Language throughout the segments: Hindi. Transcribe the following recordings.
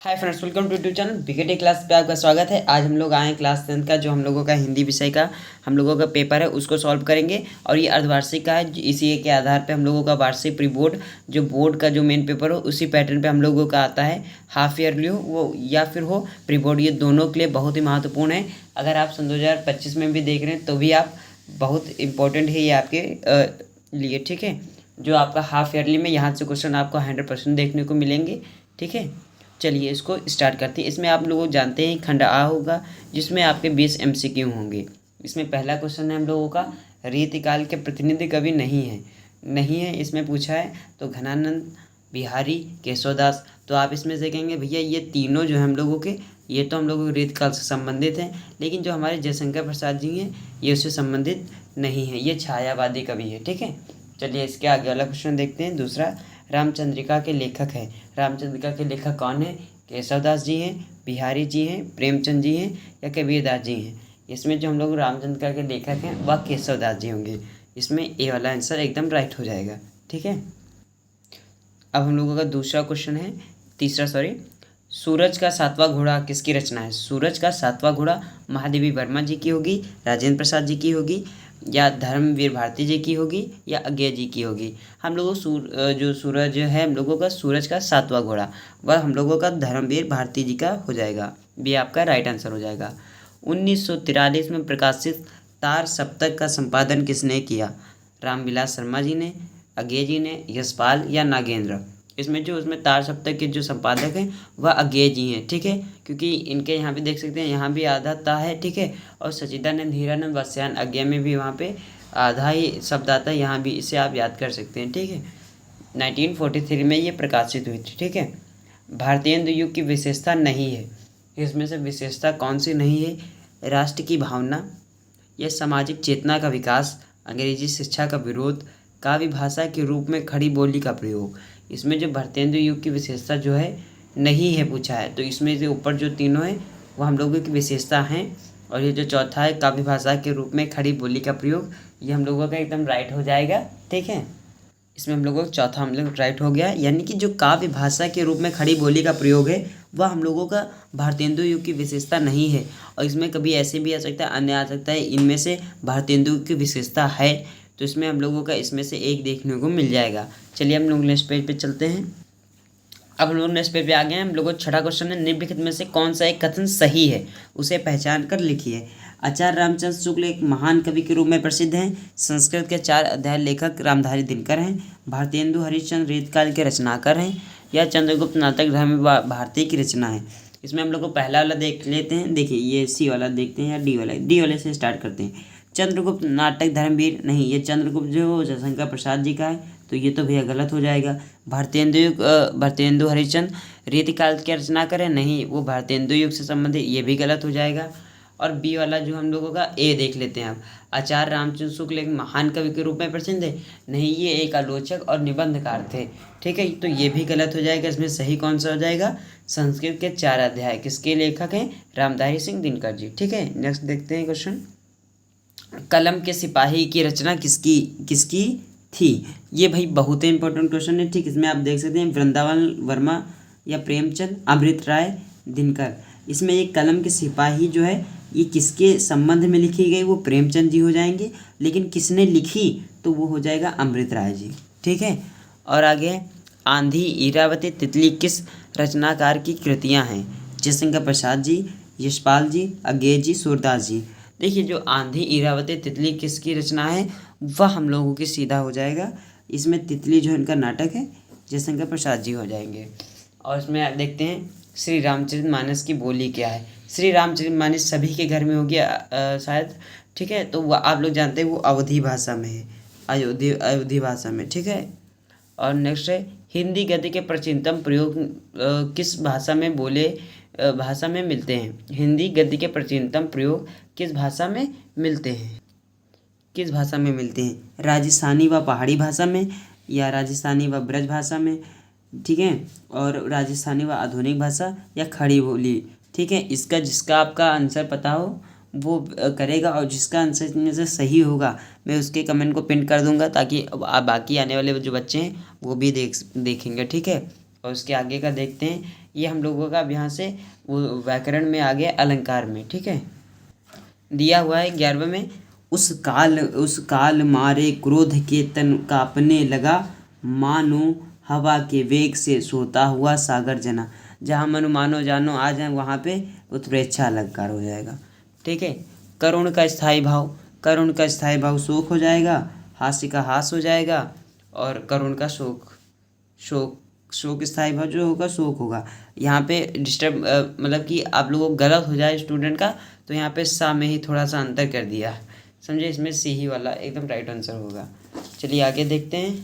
Hi friends, welcome to YouTube channel BKT class पे आपका स्वागत है। आज हम लोग आए हैं क्लास 10 का जो हम लोगों का हिंदी विषय का हम लोगों का पेपर है उसको सॉल्व करेंगे। और ये अर्धवार्षिक का है, इसी के आधार पे हम लोगों का वार्षिक प्री बोर्ड जो बोर्ड का जो मेन पेपर हो उसी पैटर्न पे हम लोगों का आता है। हाफ ईयरली हो वो या फिर हो प्री बोर्ड, ये दोनों के लिए बहुत ही महत्वपूर्ण है। अगर आप सन 2025 में भी देख रहे हैं तो भी आप बहुत इंपॉर्टेंट है ये आपके लिए, ठीक है। जो आपका हाफ ईयरली में यहाँ से क्वेश्चन आपको 100% देखने को मिलेंगे, ठीक है। चलिए इसको स्टार्ट करते हैं। इसमें आप लोग जानते हैं खंड आ होगा जिसमें आपके 20 MCQ होंगे। इसमें पहला क्वेश्चन है हम लोगों का, रीतिकाल के प्रतिनिधि कवि नहीं है इसमें पूछा है। तो घनानंद, बिहारी, केशवदास। तो आप इसमें से कहेंगे भैया ये तीनों जो है हम लोगों के, ये तो हम लोगों के रीतिकाल से संबंधित हैं, लेकिन जो हमारे जयशंकर प्रसाद जी हैं ये उससे संबंधित नहीं है, ये छायावादी कवि है, ठीक है। चलिए इसके आगे वाला क्वेश्चन देखते हैं। दूसरा, रामचंद्रिका के लेखक है। रामचंद्रिका के लेखक कौन है? केशवदास जी हैं, बिहारी जी हैं, प्रेमचंद जी हैं या कबीरदास जी हैं। इसमें जो हम लोग रामचंद्रिका के लेखक हैं वह केशवदास जी होंगे। इसमें ए वाला आंसर एकदम राइट हो जाएगा, ठीक है। अब हम लोगों का दूसरा क्वेश्चन है, सूरज का सातवां घोड़ा किसकी रचना है? सूरज का सातवां घोड़ा महादेवी वर्मा जी की होगी, राजेंद्र प्रसाद जी की होगी या धर्मवीर भारती जी की होगी या अज्ञे जी की होगी। हम लोगों जो सूरज है हम लोगों का सूरज का सातवां घोड़ा वह हम लोगों का धर्मवीर भारती जी का हो जाएगा, भी आपका राइट आंसर हो जाएगा। 1943 में प्रकाशित तार सप्तक का संपादन किसने किया? रामविलास शर्मा जी ने, अज्ञे जी ने, यशपाल या नागेंद्र। उसमें तार सप्तक के जो संपादक हैं वह अज्ञे जी हैं, ठीक है, क्योंकि इनके यहाँ पे देख सकते हैं यहाँ भी आधा ता है, ठीक है। और सच्चिदानंद, हीरानंद, वस्यान, अज्ञे में भी वहाँ पे आधा ही शब्द आता है, यहाँ भी इसे आप याद कर सकते हैं, ठीक है। 1943 में ये प्रकाशित हुई थी, ठीक है। भारतीय युग की विशेषता नहीं है, इसमें से विशेषता कौन सी नहीं है? राष्ट्र की भावना या सामाजिक चेतना का विकास, अंग्रेजी शिक्षा का विरोध, काव्य भाषा के रूप में खड़ी बोली का प्रयोग। इसमें जो भारतेंदु युग की विशेषता जो है नहीं है पूछा है, तो इसमें से ऊपर जो तीनों हैं वो हम लोगों की विशेषता हैं। और ये जो चौथा है काव्य भाषा के रूप में खड़ी बोली का प्रयोग, ये हम लोगों का एकदम राइट हो जाएगा, ठीक है। इसमें हम लोगों का चौथा हम लोग राइट हो गया, यानी कि जो काव्य भाषा के रूप में खड़ी बोली का प्रयोग है वह हम लोगों का भारतेंदु युग की विशेषता नहीं है। और इसमें कभी ऐसे भी आ सकता है, अन्य आ सकता है, इनमें से भारतेंदु की विशेषता है, तो इसमें हम लोगों का इसमें से एक देखने को मिल जाएगा। चलिए हम लोग नेक्स्ट पेज पे चलते हैं। अब हम लोग नेक्स्ट पेज पे आ गए हैं। हम लोगों का छठा क्वेश्चन है, निम्नलिखित में से कौन सा एक कथन सही है, उसे पहचान कर लिखिए। आचार्य रामचंद्र शुक्ल एक महान कवि के रूप में प्रसिद्ध हैं। संस्कृत के 4 अध्याय लेखक रामधारी दिनकर हैं। भारतेंदु हरिश्चंद्र रीतकाल के रचनाकार हैं या चंद्रगुप्त नाटक धर्म भारती की रचना है। इसमें हम लोग को पहला वाला देख लेते हैं। देखिए ये सी वाला देखते हैं या डी वाले से स्टार्ट करते हैं। चंद्रगुप्त नाटक धर्मवीर नहीं, ये चंद्रगुप्त जो जयशंकर प्रसाद जी का है, तो ये तो भैया गलत हो जाएगा। भारतेंदु हरिश्चंद्र रीतिकाल की रचना करें नहीं, वो भारतेंदु युग से संबंधित, ये भी गलत हो जाएगा। और बी वाला जो हम लोगों का ए देख लेते हैं आप, आचार्य रामचंद्र शुक्ल एक महान कवि के रूप में प्रसिद्ध है नहीं, ये एक आलोचक और निबंधकार थे, ठीक है, तो ये भी गलत हो जाएगा। इसमें सही कौन सा हो जाएगा? संस्कृत के 4 अध्याय किसके लेखक हैं? रामधारी सिंह दिनकर जी, ठीक है। नेक्स्ट देखते हैं क्वेश्चन, कलम के सिपाही की रचना किसकी थी? ये भाई बहुत ही इंपॉर्टेंट क्वेश्चन है, ठीक। इसमें आप देख सकते हैं वृंदावन वर्मा या प्रेमचंद, अमृत राय, दिनकर। इसमें एक कलम के सिपाही जो है ये किसके संबंध में लिखी गई? वो प्रेमचंद जी हो जाएंगे, लेकिन किसने लिखी तो वो हो जाएगा अमृत राय जी, ठीक है। और आगे, आंधी, इरावती, तितली किस रचनाकार की कृतियाँ हैं? जयशंकर प्रसाद जी, यशपाल जी, अज्ञे जी, सूरदास जी। देखिए जो आंधी, इरावती, तितली किसकी रचना है वह हम लोगों की सीधा हो जाएगा। इसमें तितली जो इनका नाटक है जयशंकर प्रसाद जी हो जाएंगे। और इसमें आप देखते हैं श्री रामचरितमानस की बोली क्या है? श्री रामचरितमानस सभी के घर में होगी शायद, ठीक है, तो वह आप लोग जानते हैं वो अवधी भाषा में है, अवधी भाषा में, ठीक है। और नेक्स्ट है, हिंदी गद्य के प्राचीनतम प्रयोग किस भाषा में मिलते हैं? हिंदी गद्य के प्राचीनतम प्रयोग किस भाषा में मिलते हैं? राजस्थानी व पहाड़ी भाषा में या राजस्थानी व ब्रज भाषा में, ठीक है, और राजस्थानी व आधुनिक भाषा या खड़ी बोली, ठीक है। इसका जिसका आपका आंसर पता हो वो करेगा, और जिसका आंसर में से सही होगा मैं उसके कमेंट को पिन कर दूंगा, ताकि बाकी आने वाले जो बच्चे हैं वो भी देखेंगे, ठीक है। और उसके आगे का देखते हैं, ये हम लोगों का अब यहाँ से वो व्याकरण में आ गया अलंकार में। ठीक है, दिया हुआ है 11वें में, उस काल मारे क्रोध के तन कांपने लगा, मानो हवा के वेग से सोता हुआ सागर जना। जहाँ मनु मानो जानो आ जाए वहाँ पे उत्प्रेक्षा अलंकार हो जाएगा। ठीक है, करुण का स्थायी भाव, करुण का स्थायी भाव शोक हो जाएगा, हास्य का हास हो जाएगा, और करुण का शोक, शोक स्थायी भाव जो होगा शोक होगा। यहाँ पे डिस्टर्ब मतलब कि आप लोगों को गलत हो जाए स्टूडेंट का, तो यहाँ पे सा में ही थोड़ा सा अंतर कर दिया, समझे, इसमें सी ही वाला एकदम राइट आंसर होगा। चलिए आगे देखते हैं।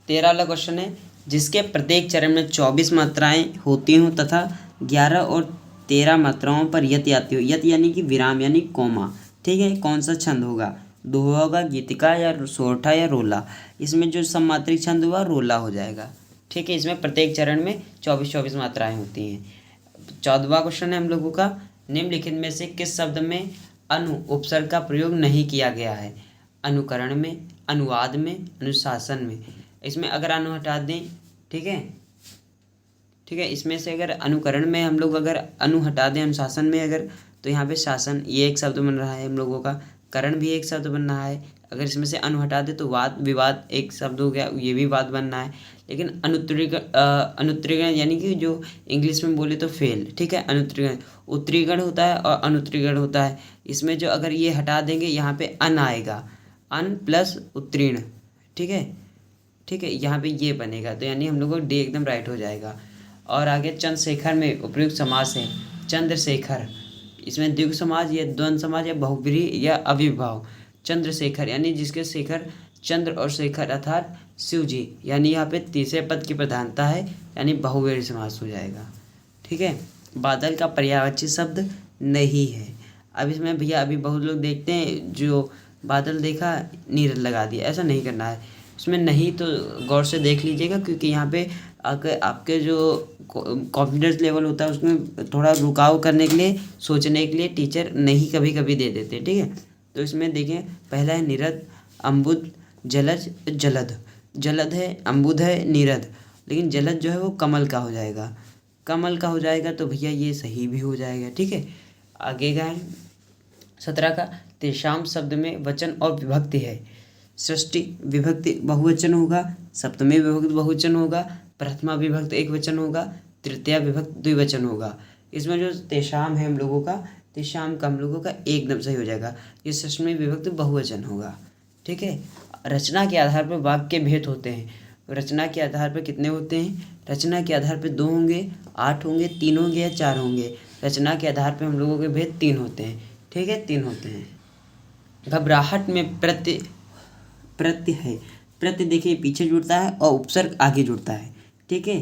13 वाला क्वेश्चन है, जिसके प्रत्येक चरण में 24 मात्राएं होती हों तथा 11 और 13 मात्राओं पर यति आती हो। यति यानी कि विराम यानी कोमा। ठीक है, कौन सा छंद होगा, दोहा होगा, गीतिका या सोरठा या रोला। इसमें जो सममात्रिक छंद हुआ रोला हो जाएगा। ठीक है, इसमें प्रत्येक चरण में 24 मात्राएं होती हैं। 14वां क्वेश्चन है हम लोगों का, निम्नलिखित में से किस शब्द में अनु उपसर्ग का प्रयोग नहीं किया गया है। अनुकरण में, अनुवाद में, अनुशासन में। इसमें अगर अनु हटा दें, ठीक है, इसमें से अगर अनुकरण में हम लोग अगर अनु हटा दें, अनुशासन में अगर, तो यहाँ पे शासन ये एक शब्द बन रहा है हम लोगों का, करण भी एक शब्द बन रहा है। अगर इसमें से अनु हटा दे तो वाद विवाद एक शब्द हो गया, ये भी वाद बनना है। लेकिन अनुत्तरीगण यानी कि जो इंग्लिश में बोले तो फेल। ठीक है, अनुत्तरीगण, उत्तरीगण होता है और अनुत्तरीगण होता है। इसमें जो अगर ये हटा देंगे यहाँ पे अन आएगा, अन प्लस उत्तीर्ण। ठीक है, यहाँ पे ये बनेगा, तो यानी हम लोग को डी एकदम राइट हो जाएगा। और आगे चंद्रशेखर में उपयुक्त समास है चंद्रशेखर। इसमें द्विगु समाज या द्वंद्व समाज या बहुब्रीहि या अविभाव। चंद्रशेखर यानी जिसके शेखर चंद्र और शेखर अर्थात शिव जी, यानी यहाँ पे तीसरे पद की प्रधानता है, यानी बहुव्रीहि समास हो जाएगा। ठीक है, बादल का पर्यायवाची शब्द नहीं है। अब इसमें भैया अभी बहुत लोग देखते हैं जो बादल देखा नीरद लगा दिया, ऐसा नहीं करना है। उसमें नहीं तो गौर से देख लीजिएगा, क्योंकि यहाँ पे आपके जो कॉन्फिडेंस लेवल होता है उसमें थोड़ा रुकाव करने के लिए, सोचने के लिए टीचर नहीं कभी कभी दे देते। ठीक है, तो इसमें देखें, पहला है नीरद, अम्बुद, जलज, जलद। जलद है, अम्बुद है, नीरद, लेकिन जलद जो है वो कमल का हो जाएगा, कमल का हो जाएगा, तो भैया ये सही भी हो जाएगा। ठीक है, आगे का है 17 का, तेषाम शब्द में वचन और विभक्ति है। षष्ठी विभक्ति बहुवचन होगा, सप्तमी विभक्ति बहुवचन होगा, प्रथमा विभक्ति एक वचन होगा, तृतीया विभक्ति द्विवचन होगा। इसमें जो तेषाम है हम लोगों का, तेषाम का हम लोगों का एकदम सही हो जाएगा, ये षष्ठी विभक्ति बहुवचन होगा। ठीक है, रचना के आधार पर वाक्य के भेद होते हैं। रचना के आधार पर कितने होते हैं, रचना के आधार पर 2 होंगे, 8 होंगे, 3 होंगे या 4 होंगे। रचना के आधार पर हम लोगों के भेद 3 होते हैं। ठीक है, 3 होते हैं। घबराहट में प्रत्यय है, प्रत्यय देखिए पीछे जुड़ता है और उपसर्ग आगे जुड़ता है। ठीक है,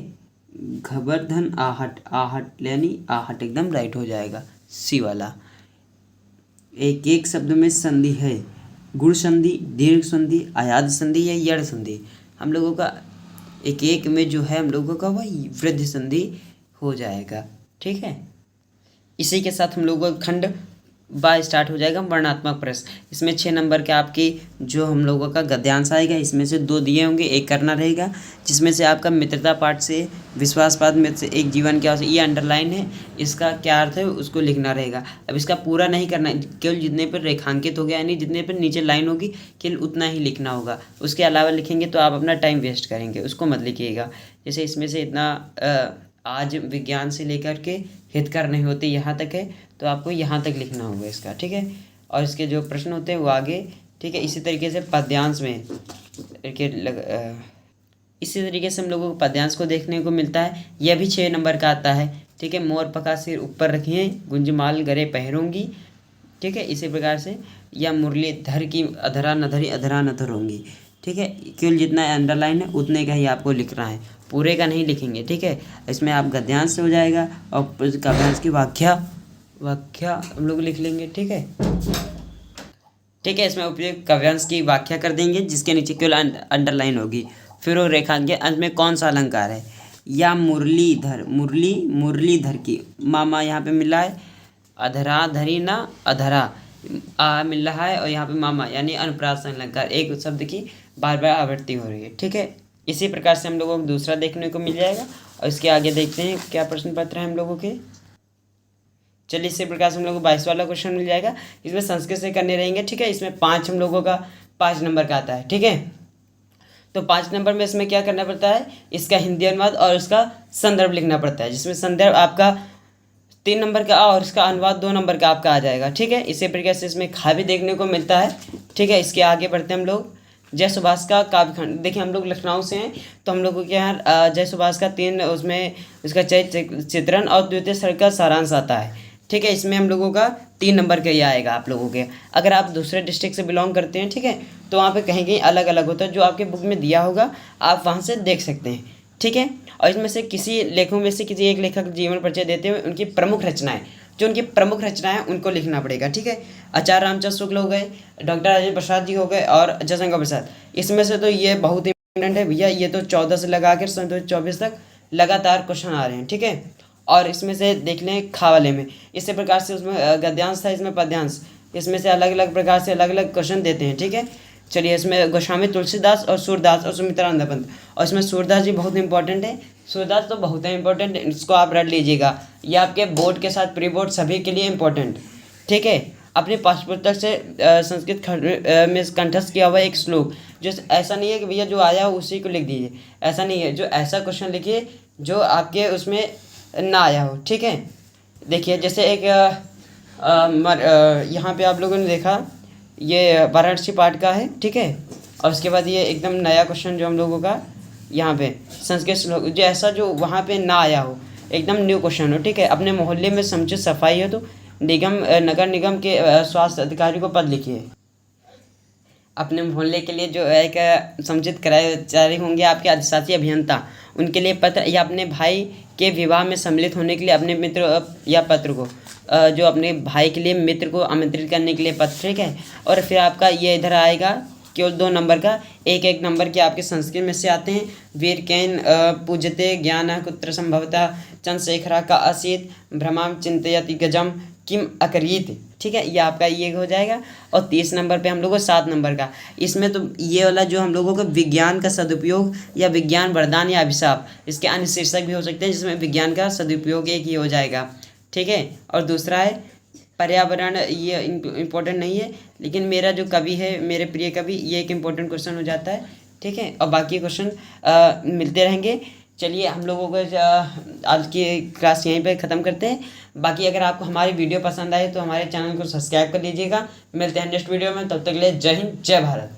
घबरधन आहट, आहट यानी आहट एकदम राइट हो जाएगा, सी वाला। एक एक शब्द में संधि है, गुण संधि, दीर्घ संधि, आयाद संधि या यड़ संधि। हम लोगों का एक एक में जो है हम लोगों का वह वृद्धि संधि हो जाएगा। ठीक है, इसी के साथ हम लोगों का खंड बा स्टार्ट हो जाएगा, वर्णात्मक प्रश्न। इसमें 6 नंबर के आपकी जो हम लोगों का गद्यांश आएगा, इसमें से 2 दिए होंगे, एक करना रहेगा, जिसमें से आपका मित्रता पाठ से, विश्वासपात में से एक जीवन क्या हो, ये अंडरलाइन है, इसका क्या अर्थ है उसको लिखना रहेगा। अब इसका पूरा नहीं करना है, केवल जितने पर रेखांकित हो गया यानी जितने पर नीचे लाइन होगी केवल उतना ही लिखना होगा। उसके अलावा लिखेंगे तो आप अपना टाइम वेस्ट करेंगे, उसको मत लिखिएगा। जैसे इसमें से इतना आज विज्ञान से लेकर के हितकर नहीं होते यहाँ तक है, तो आपको यहाँ तक लिखना होगा इसका। ठीक है, और इसके जो प्रश्न होते हैं वो आगे। ठीक है, इसी तरीके से पद्यांश में इसी तरीके से हम लोगों को पद्यांश को देखने को मिलता है। यह भी 6 नंबर का आता है। ठीक है, मोर पका सिर ऊपर रखिए, गुंजमाल गरे पहरूंगी। ठीक है, इसी प्रकार से, या मुरलीधर की अधरा नधरी अधरा नधर होंगी। ठीक है, केवल जितना अंडरलाइन है उतने का ही आपको लिखना है, पूरे का नहीं लिखेंगे। ठीक है, इसमें आप गद्यांश से हो जाएगा और काव्यांश की व्याख्या हम लोग लिख लेंगे। ठीक है, इसमें उपयोग काव्यांश की व्याख्या कर देंगे, जिसके नीचे केवल अंडरलाइन होगी। फिर वो रेखांकन अंत में कौन सा अलंकार है, या मुरलीधर, मुरलीधर की मामा यहाँ पे मिला है, अधरा धरी ना अधरा आ मिल रहा है, और यहाँ पे मामा यानी अनुप्रास अलंकार, एक शब्द की बार बार आवृत्ति हो रही है। ठीक है, इसी प्रकार से हम लोगों को दूसरा देखने को मिल जाएगा। और इसके आगे देखते हैं क्या प्रश्न पत्र है हम लोगों के। चलिए इसी प्रकार से हम लोग को 22 वाला क्वेश्चन मिल जाएगा। इसमें संस्कृत से करने रहेंगे, ठीक है। इसमें 5 हम लोगों का 5 नंबर का आता है, ठीक है। तो 5 नंबर में इसमें क्या करना पड़ता है, इसका हिंदी अनुवाद और उसका संदर्भ लिखना पड़ता है, जिसमें संदर्भ आपका 3 नंबर का और इसका अनुवाद 2 नंबर का आपका आ जाएगा, ठीक है। इसी प्रकार से इसमें खा भी देखने को मिलता है, ठीक है। इसके आगे बढ़ते हैं हम लोग। जय सुभाष का काव्यखंड, देखिए हम लोग लखनऊ से हैं तो हम लोगों के यहाँ जय सुभाष का 3 उसमें उसका चरित्र चित्रण और द्वितीय सर्ग का सारांश आता है, ठीक है। इसमें हम लोगों का 3 नंबर का ही आएगा आप लोगों के। अगर आप दूसरे डिस्ट्रिक्ट से बिलोंग करते हैं, ठीक है, तो वहाँ पे कहीं कहीं अलग अलग होता है, जो आपके बुक में दिया होगा आप वहाँ से देख सकते हैं, ठीक है। और इसमें से किसी लेखों में से किसी एक लेखक जीवन परिचय देते हुए उनकी प्रमुख रचनाएं, जो उनकी प्रमुख रचनाएं उनको लिखना पड़ेगा, ठीक है। आचार्य रामचंद्र शुक्ल हो गए, डॉक्टर राजेंद्र प्रसाद जी हो गए और जयशंकर प्रसाद। इसमें से तो ये बहुत इंपॉर्टेंट है भैया, ये तो 14 से लगा कर सन 2024 तक लगातार क्वेश्चन आ रहे हैं, ठीक है। और इसमें से देख लें खा वाले में इसी प्रकार से उसमें गद्यांश था, इसमें पद्यांश, इसमें से अलग अलग प्रकार से अलग अलग क्वेश्चन देते हैं, ठीक है। चलिए इसमें गोस्वामी तुलसीदास और सूरदास और सुमित्रानंद पंत, और इसमें सूरदास जी बहुत इंपॉर्टेंट है। सूरदास तो बहुत ही इंपॉर्टेंट है, इसको आप रट लीजिएगा, ये आपके बोर्ड के साथ प्री बोर्ड सभी के लिए इंपॉर्टेंट, ठीक है। अपने पाठ्य पुस्तक से संस्कृत में कंठस्थ किया हुआ एक श्लोक, जो ऐसा नहीं है कि भैया जो आया हो उसी को लिख दीजिए, ऐसा नहीं है, जो ऐसा क्वेश्चन लिखिए जो आपके उसमें ना आया हो, ठीक है। देखिए जैसे एक यहाँ पे आप लोगों ने देखा ये वाराणसी पाठ का है, ठीक है। और उसके बाद ये एकदम नया क्वेश्चन जो हम लोगों का यहाँ पे संस्कृत श्लोक, जो ऐसा जो वहाँ पे ना आया हो, एकदम न्यू क्वेश्चन हो, ठीक है। अपने मोहल्ले में समुचित सफाई हो तो नगर निगम के स्वास्थ्य अधिकारी को पद लिखिए। अपने मोहल्ले के लिए जो एक समुचित कर्मचारी होंगे आपके अधिशासी अभियंता, उनके लिए पत्र, या अपने भाई के विवाह में सम्मिलित होने के लिए अपने मित्र या पत्र को जो अपने भाई के लिए मित्र को आमंत्रित करने के लिए पत्र, ठीक है। और फिर आपका ये इधर आएगा केवल 2 नंबर का, एक नंबर के आपके संस्कृत में से आते हैं। वीर कैन पूजते ज्ञान कुत्र संभवता चंद्रशेखरा का असीत भ्रमाम चिंतयति गजम किम अकरीत, ठीक है। ये आपका ये हो जाएगा। और 30 नंबर पे हम लोग को 7 नंबर का, इसमें तो ये वाला जो हम लोगों को विज्ञान का सदुपयोग या विज्ञान वरदान या अभिशाप, इसके अन्य शीर्षक भी हो सकते हैं, जिसमें विज्ञान का सदुपयोग एक ही हो जाएगा, ठीक है। और दूसरा है पर्यावरण, ये इम्पोर्टेंट नहीं है, लेकिन मेरा जो कवि है मेरे प्रिय कवि, ये एक इम्पोर्टेंट क्वेश्चन हो जाता है, ठीक है। और बाकी क्वेश्चन मिलते रहेंगे। चलिए हम लोगों को आज की क्लास यहीं पे ख़त्म करते हैं। बाकी अगर आपको हमारी वीडियो पसंद आए तो हमारे चैनल को सब्सक्राइब कर लीजिएगा। मिलते हैं नेक्स्ट वीडियो में, तब तक के लिए जय हिंद जय भारत।